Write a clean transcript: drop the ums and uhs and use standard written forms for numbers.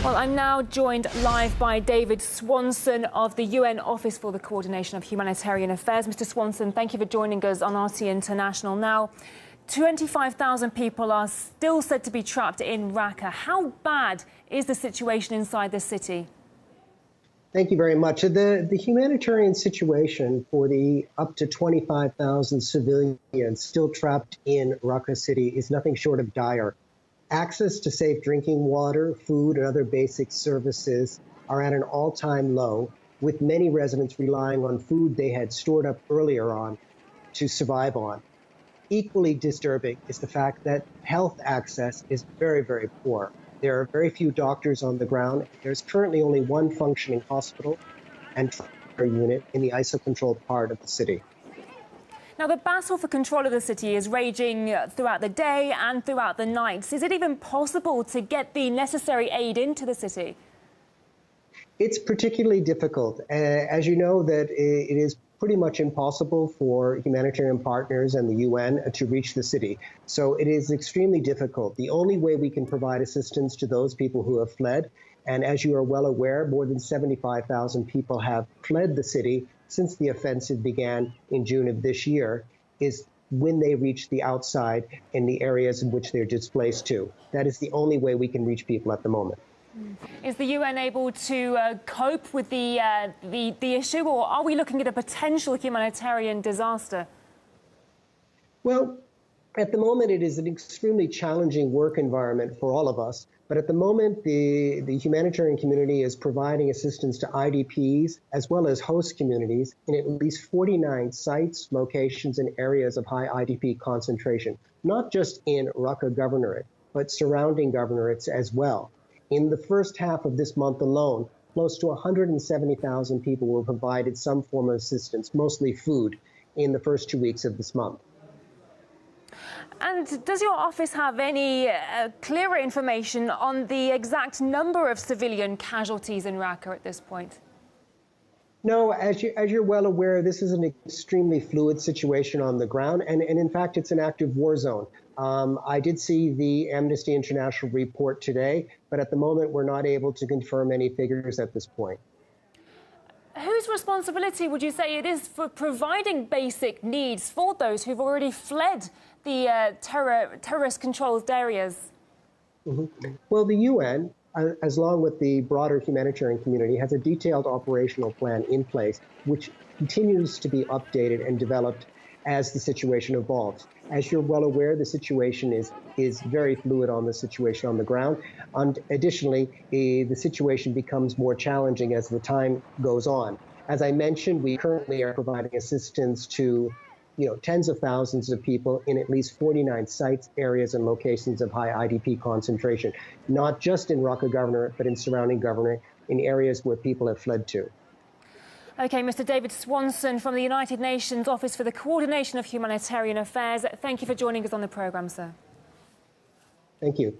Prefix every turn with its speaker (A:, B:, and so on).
A: Well, I'm now joined live by David Swanson of the UN Office for the Coordination of Humanitarian Affairs. Mr. Swanson, thank you for joining us on RT International. Now, 25,000 people are still said to be trapped in Raqqa. How bad is the situation inside the city?
B: Thank you very much. The humanitarian situation for the up to 25,000 civilians still trapped in Raqqa city is nothing short of dire. Access to safe drinking water, food, and other basic services are at an all-time low, with many residents relying on food they had stored up earlier on to survive on. Equally disturbing is the fact that health access is very, very poor. There are very few doctors on the ground. There's currently only one functioning hospital and unit in the ISO-controlled part of the city.
A: Now, the battle for control of the city is raging throughout the day and throughout the nights. Is it even possible to get the necessary aid into the city?
B: It's particularly difficult. As you know, that it is pretty much impossible for humanitarian partners and the UN to reach the city. So it is extremely difficult. The only way we can provide assistance to those people who have fled, and as you are well aware, more than 75,000 people have fled the city since the offensive began in June of this year, is when they reach the outside in the areas in which they're displaced to. That is the only way we can reach people at the moment.
A: Is the UN able to cope with the issue, or are we looking at a potential humanitarian disaster?
B: Well, at the moment, it is an extremely challenging work environment for all of us. But at the moment, the humanitarian community is providing assistance to IDPs as well as host communities in at least 49 sites, locations, and areas of high IDP concentration, not just in Raqqa Governorate, but surrounding governorates as well. In the first half of this month alone, close to 170,000 people were provided some form of assistance, mostly food, in the first 2 weeks of this month.
A: And does your office have any clearer information on the exact number of civilian casualties in Raqqa at this point?
B: No, as you're well aware, this is an extremely fluid situation on the ground, and in fact, it's an active war zone. I did see the Amnesty International report today, but at the moment, we're not able to confirm any figures at this point.
A: Whose responsibility would you say it is for providing basic needs for those who've already fled the terrorist-controlled areas?
B: Well, the UN, as along with the broader humanitarian community, has a detailed operational plan in place, which continues to be updated and developed as the situation evolves. As you're well aware, the situation is very fluid on the situation on the ground. And additionally, the situation becomes more challenging as the time goes on. As I mentioned, we currently are providing assistance to tens of thousands of people in at least 49 sites, areas, and locations of high IDP concentration, not just in Raqqa Governorate, but in surrounding governorate, in areas where people have fled to.
A: OK, Mr. David Swanson from the United Nations Office for the Coordination of Humanitarian Affairs. Thank you for joining us on the programme, sir.
B: Thank you.